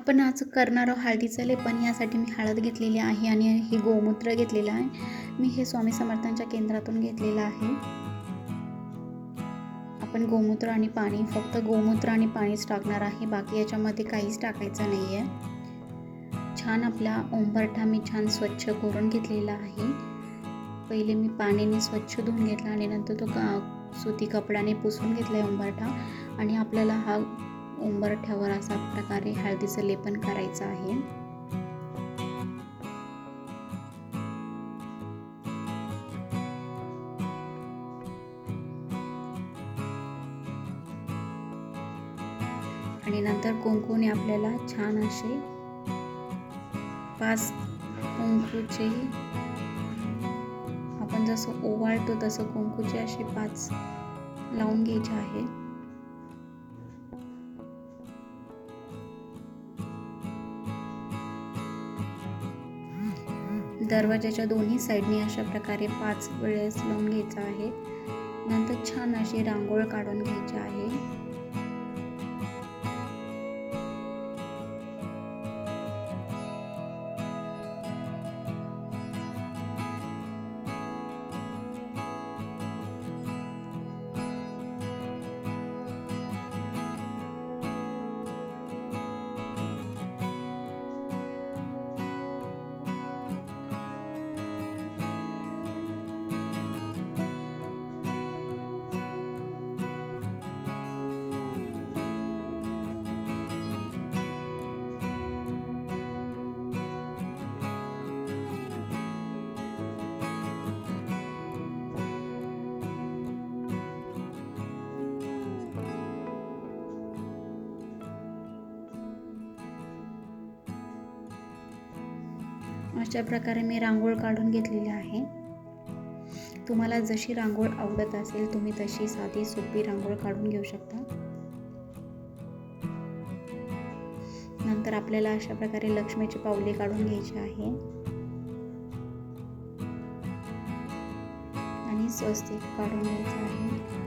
आपण आज करणार आहोत हळदीचं लेपन. यासाठी मी हळद घेतलेली आहे आणि हे गोमूत्र घेतलेलं आहे. मी हे स्वामी समर्थांच्या केंद्रातून घेतलेलं आहे. आपण गोमूत्र आणि पाणी, फक्त गोमूत्र आणि पाणीच टाकणार आहे, बाकी याच्यामध्ये काहीच टाकायचं नाही आहे. छान आपला उंबरठा मी छान स्वच्छ करून घेतलेला आहे. पहिले मी पाण्याने स्वच्छ धुवून घेतला आणि नंतर तो सुती कपड्याने पुसून घेतला आहे उंबरठा. आणि आपल्याला हा उंबरठ्यावर अशा प्रकारे हळदीचं लेपन करायचं आहे. आणि नंतर कुंकूने आपल्याला छान असे 5 कुंकूचे, आपण जसं ओवाळतो तसं कुंकूचे असे 5 लावून घ्यायचे आहे. दरवाजाच्या दोन्ही साईडनी अशा प्रकारे 5 वेळेस लावून घ्यायचं आहे. नंतर छान अशी रांगोळ काढून घ्यायची आहे. अशा प्रकारे मी रांगोळ काढून घेतलेली आहे. तुम्हाला जशी रांगोळ आवडत असेल तुम्ही तशी साधी सोपी रांगोळ काढून घेऊ शकता. नंतर आपल्याला अशा प्रकारे लक्ष्मीची पावले काढून घ्यायची आहे आणि स्वस्तिक काढून घ्यायचं आहे.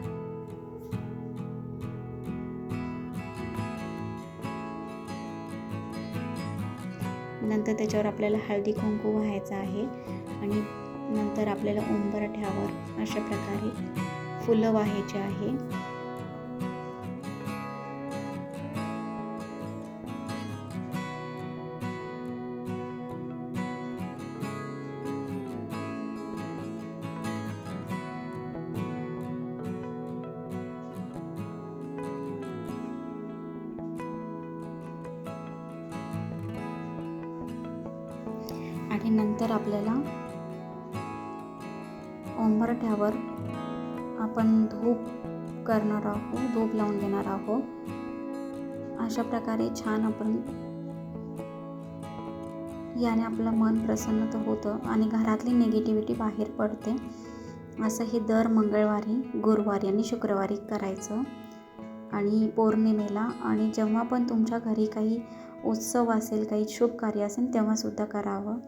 नंतर त्याच्यावर आपल्याला हळदी कुंकू व्हायचं आहे आणि नंतर आपल्याला उंबरठ्यावर अशा प्रकारे फुलं व्हायची आहे. आणि नंतर आपल्याला उंबरठ्यावर आपण धूप करणार आहोत, धूप लावून देणार आहोत. अशा प्रकारे छान आपण, याने आपलं मन प्रसन्न तर होतं आणि घरातली निगेटिव्हिटी बाहेर पडते. असं हे दर मंगळवारी, गुरुवारी आणि शुक्रवारी करायचं. आणि पौर्णिमेला आणि जेव्हा पण तुमच्या घरी काही उत्सव असेल, काही शुभ कार्य असेल तेव्हा सुद्धा करावं.